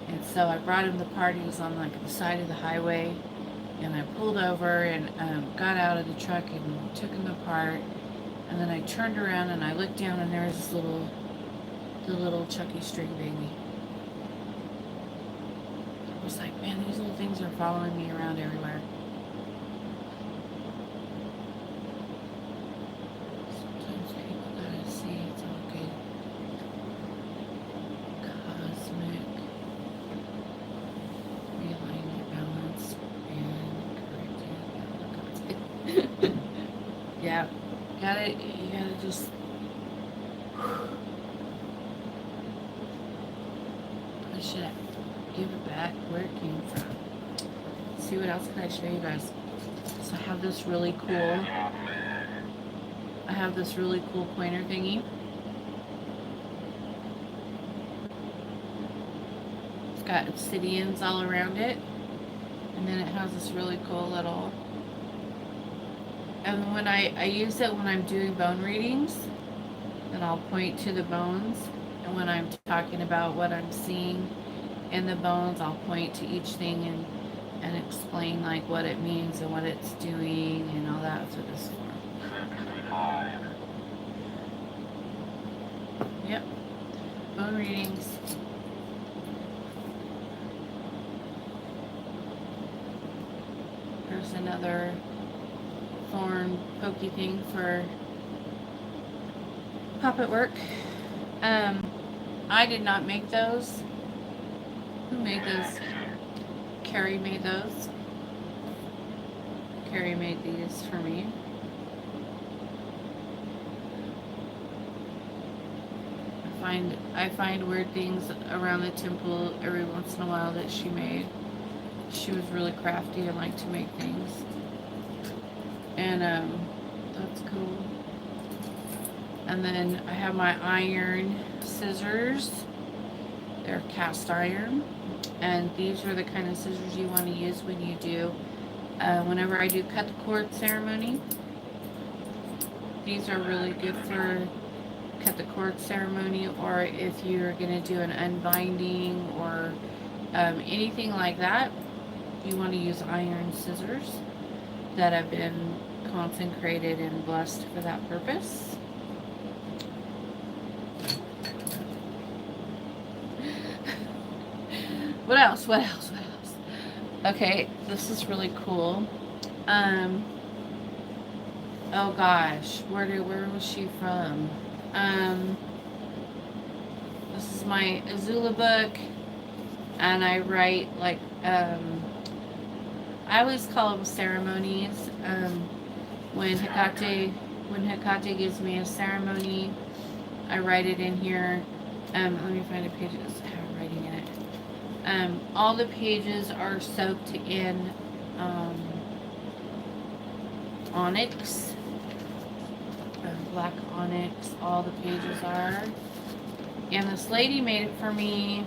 And so I brought him the part. He was on like the side of the highway. And I pulled over and got out of the truck and took him apart. And then I turned around and I looked down and there was the little Chucky string baby. I was like, man, these little things are following me around everywhere. Sometimes people gotta see it's all good. Cosmic. Realignment, balance, and correcting. Yeah, you gotta just push it, give it back where it came from. Let's see what else can I show you guys. So I have this really cool pointer thingy. It's got obsidians all around it, and then it has this really cool little. And when I use it when I'm doing bone readings, and I'll point to the bones. And when I'm talking about what I'm seeing in the bones, I'll point to each thing and explain like what it means and what it's doing and all that. That's what this is for. Yep. Bone readings. There's another thorn pokey thing for puppet work. I did not make those. Who made those? Carrie made those. Carrie made these for me. I find weird things around the temple every once in a while that she made. She was really crafty and liked to make things. And that's cool. And then I have my iron scissors. They're cast iron. And these are the kind of scissors you want to use when you do, whenever I do cut the cord ceremony. These are really good for cut the cord ceremony, or if you're going to do an unbinding or anything like that, you want to use iron scissors that have been consecrated and blessed for that purpose. What else? Okay, this is really cool. Oh gosh, where was she from? This is my Azula book, and I write like I always call them ceremonies. When Hecate gives me a ceremony, I write it in here. Let me find a page that doesn't have writing in it. All the pages are soaked in onyx, black onyx. All the pages are. And this lady made it for me.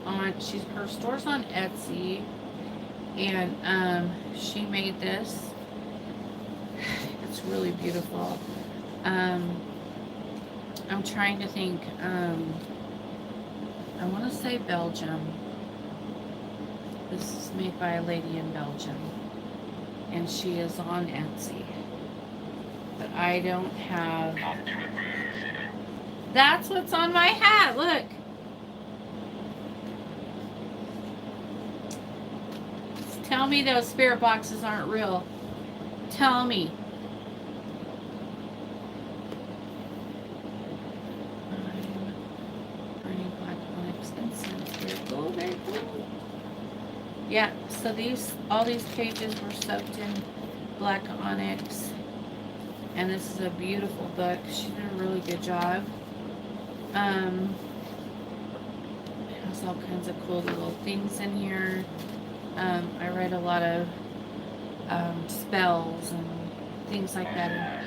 Her store's on Etsy, and she made this. It's really beautiful. I'm trying to think. I want to say Belgium. This is made by a lady in Belgium, and she is on Etsy. But I don't have. That's what's on my hat. Look. Tell me those spirit boxes aren't real. Tell me. Burning black onyx incense. Very cool. Very cool. Yeah. So all these pages were soaked in black onyx, and this is a beautiful book. She did a really good job. It has all kinds of cool little things in here. I write a lot of spells and things like that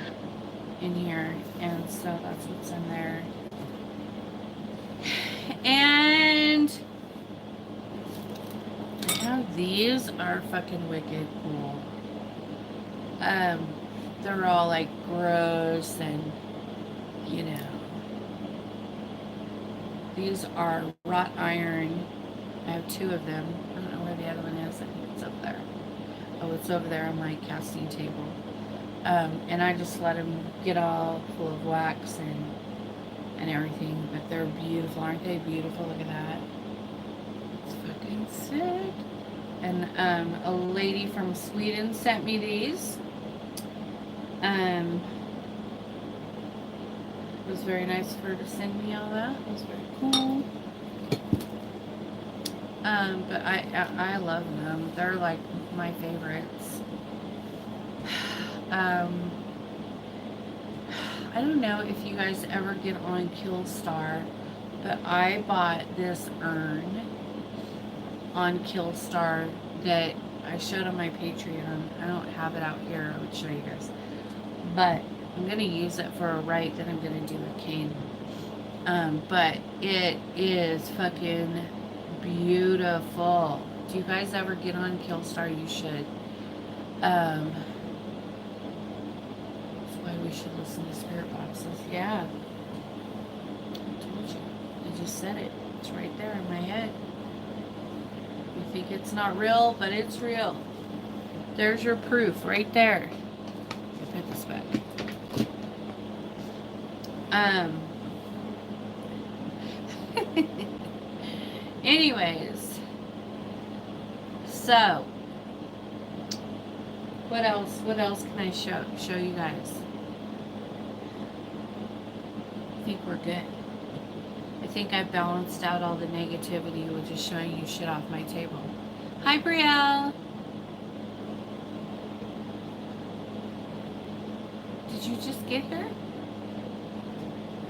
in here, and so that's what's in there. And these are fucking wicked cool. They're all like gross, and you know, these are wrought iron. I have 2 of them. I don't know where the other one is. I think it's up there. Oh, it's over there on my casting table. And I just let them get all full of wax and everything. But they're beautiful. Aren't they beautiful? Look at that. It's fucking sick. And a lady from Sweden sent me these. It was very nice of her to send me all that. It was very cool. But I love them. They're like my favorites. I don't know if you guys ever get on Killstar, but I bought this urn on Killstar that I showed on my Patreon. I don't have it out here. I would show you guys. But I'm going to use it for a rite that I'm going to do with Kane. But it is fucking beautiful. Do you guys ever get on Killstar? You should. That's why we should listen to spirit boxes. Yeah. I told you. I just said it. It's right there in my head. You think it's not real, but it's real. There's your proof right there. I'll put this back. Anyways, so What else? What else can I show you guys? I think we're good. I think I've balanced out all the negativity with just showing you shit off my table. Hi, Brielle. Did you just get here?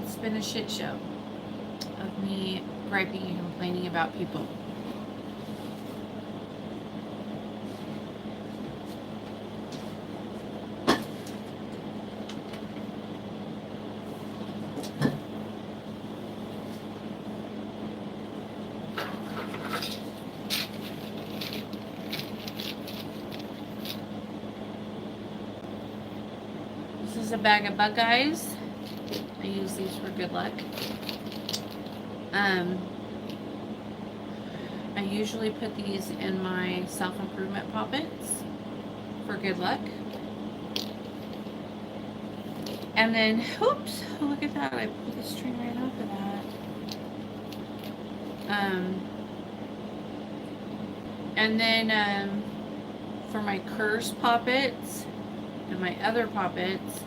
It's been a shit show of me griping and complaining about people. This is a bag of Buckeyes. I use these for good luck. I usually put these in my self-improvement poppets for good luck. And then, oops, look at that. I pulled the string right off of that. And then for my Curse poppets and my other poppets,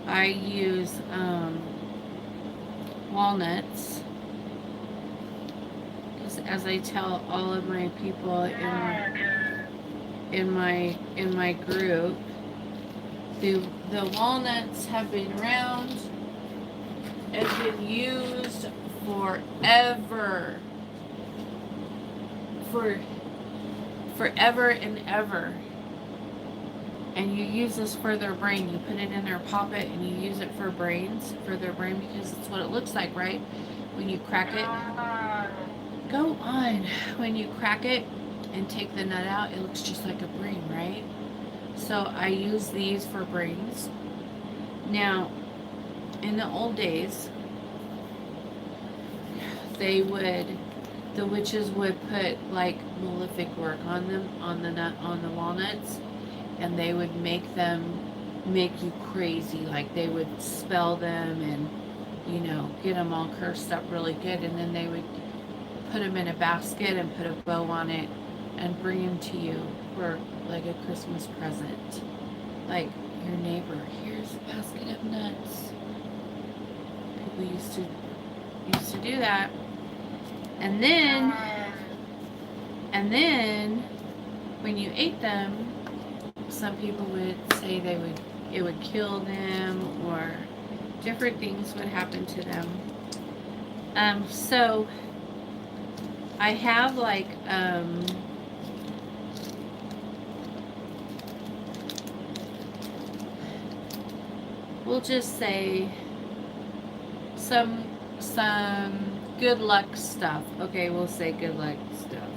I use walnuts. Because as I tell all of my people in my group, the walnuts have been around and been used forever. Forever and ever. And you use this for their brain. You put it in their poppet and you use it for brains, for their brain, because it's what it looks like, right? When you crack it. Go on. When you crack it and take the nut out, it looks just like a brain, right? So I use these for brains. Now, in the old days, the witches would put like malefic work on them, on the walnuts, and they would make you crazy. Like they would spell them and, you know, get them all cursed up really good, and then they would put them in a basket and put a bow on it and bring them to you for like a Christmas present. Like your neighbor, here's a basket of nuts. People used to do that. And then when you ate them, some people would say it would kill them, or different things would happen to them. So I have like we'll just say some good luck stuff. Okay, we'll say good luck stuff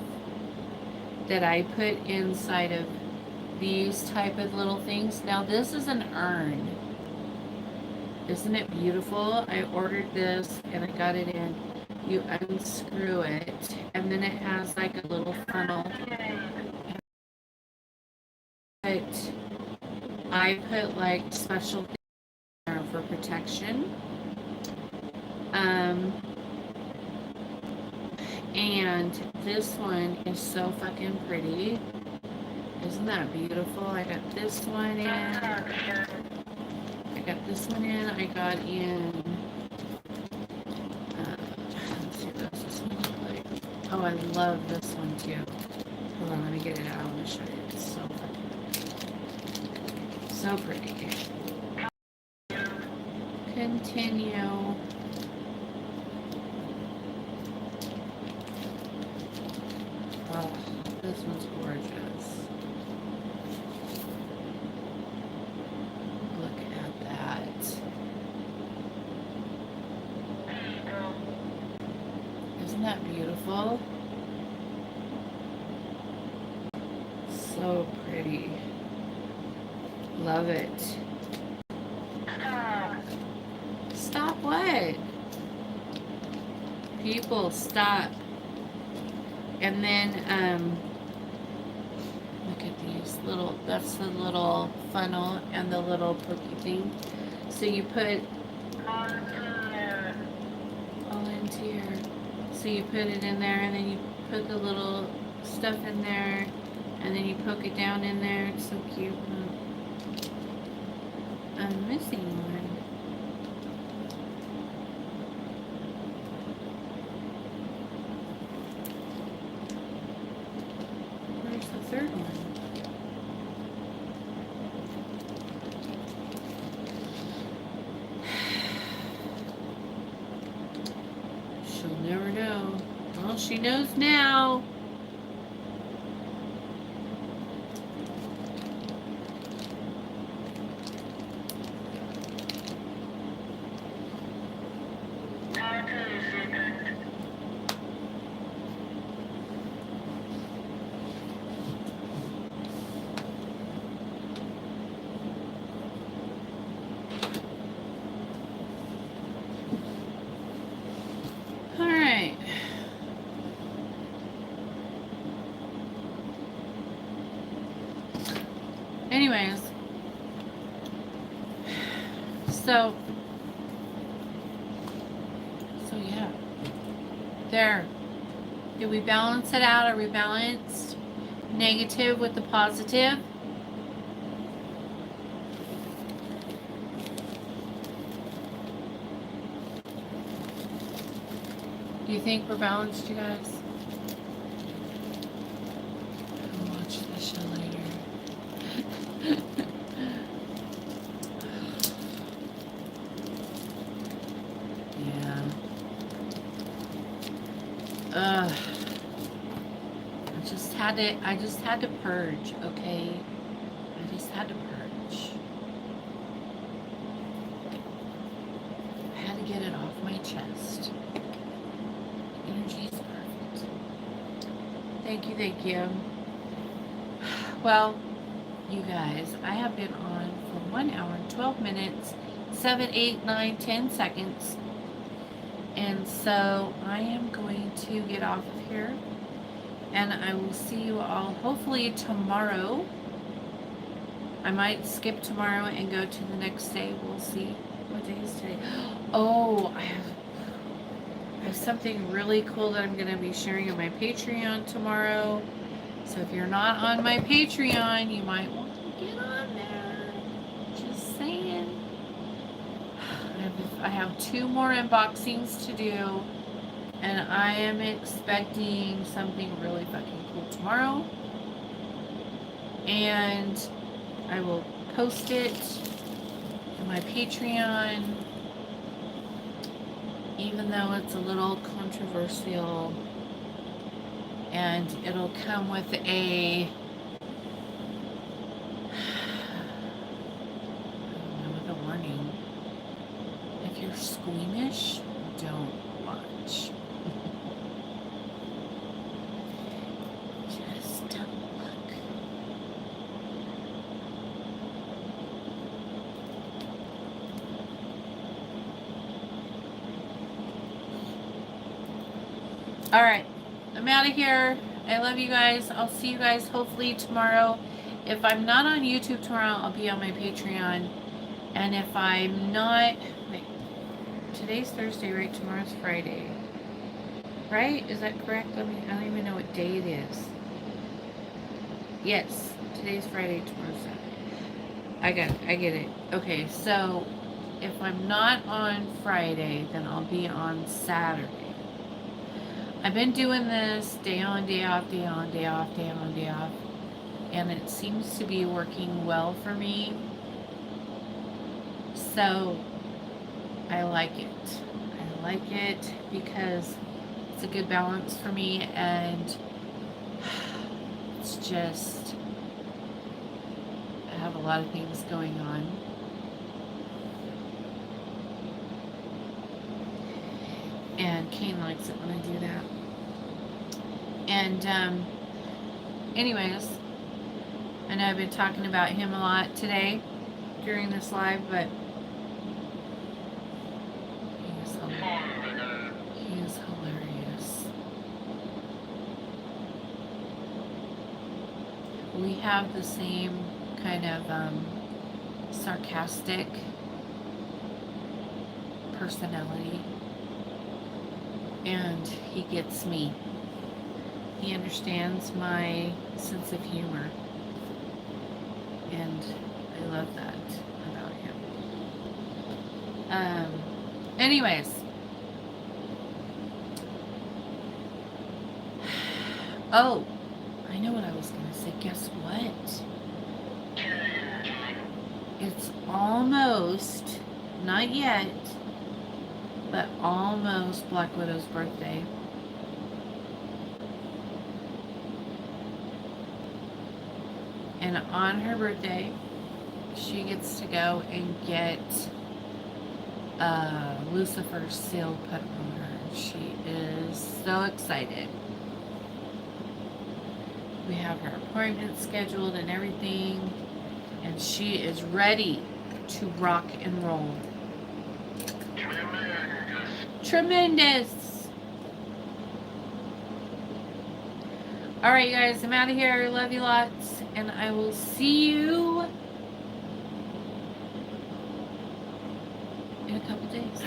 that I put inside of these type of little things. Now this is an urn. Isn't it beautiful? I ordered this and I got it in. You unscrew it and then it has like a little funnel. But I put like special things there for protection. And this one is so fucking pretty. Isn't that beautiful? I got this one in. I got this one in. I got in. Let's see what this one looks like. Oh, I love this one too. Hold on, let me get it out. I want to show you. It's so fucking, so pretty. Continue. Oh, this one's gorgeous. Look at that. Isn't that beautiful? So pretty. Love it. Stop what? People, stop. And then, look at these little, that's the little funnel and the little pokey thing. So you put all into here. So you put it in there and then you put the little stuff in there And then you poke it down in there. It's so cute. I'm missing one. Where's the third one? She'll never know. Well, she knows now. Anyways, so yeah, there. Did we balance it out? Are we balanced? Negative with the positive? Do you think we're balanced, you guys? I'll watch the show later. Yeah. I just had to purge, okay? I just had to purge. I had to get it off my chest. Energy is perfect. Thank you, thank you. Well, you guys, I have been on for 1 hour and 12 minutes, 7, 8, 9, 10 seconds. And so I am going to get off of here. And I will see you all hopefully tomorrow. I might skip tomorrow and go to the next day. We'll see. What day is today? Oh, I have something really cool that I'm going to be sharing on my Patreon tomorrow. So if you're not on my Patreon, you might want to get on there. Just saying. I have 2 more unboxings to do. And I am expecting something really fucking cool tomorrow. And I will post it on my Patreon. Even though it's a little controversial. And it'll come with a... with a warning. If you're squeamish, don't watch. Alright, I'm out of here. I love you guys. I'll see you guys hopefully tomorrow. If I'm not on YouTube tomorrow, I'll be on my Patreon. And if I'm not... Wait, today's Thursday, right? Tomorrow's Friday. Right? Is that correct? I don't even know what day it is. Yes, today's Friday, tomorrow's Saturday. I get it. Okay, so if I'm not on Friday, then I'll be on Saturday. I've been doing this day on, day off, day on, day off, day on, day off. And it seems to be working well for me. So, I like it. I like it because it's a good balance for me, and it's just, I have a lot of things going on. And Kane likes it when I do that. And anyways, I know I've been talking about him a lot today during this live, but he is hilarious. We have the same kind of sarcastic personality, and he gets me. He understands my sense of humor. And I love that about him. Anyways. Oh, I know what I was going to say. Guess what? It's almost, not yet, but almost Black Widow's birthday. And on her birthday, she gets to go and get Lucifer's seal put on her. She is so excited. We have her appointment scheduled and everything, and she is ready to rock and roll. Tremendous. All right, you guys, I'm out of here. Love you lots, and I will see you in a couple days.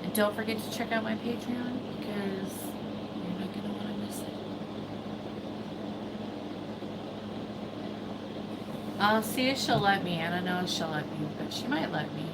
And don't forget to check out my Patreon, because you're not going to want to miss it. I'll see if she'll let me. I don't know if she'll let me, but she might let me.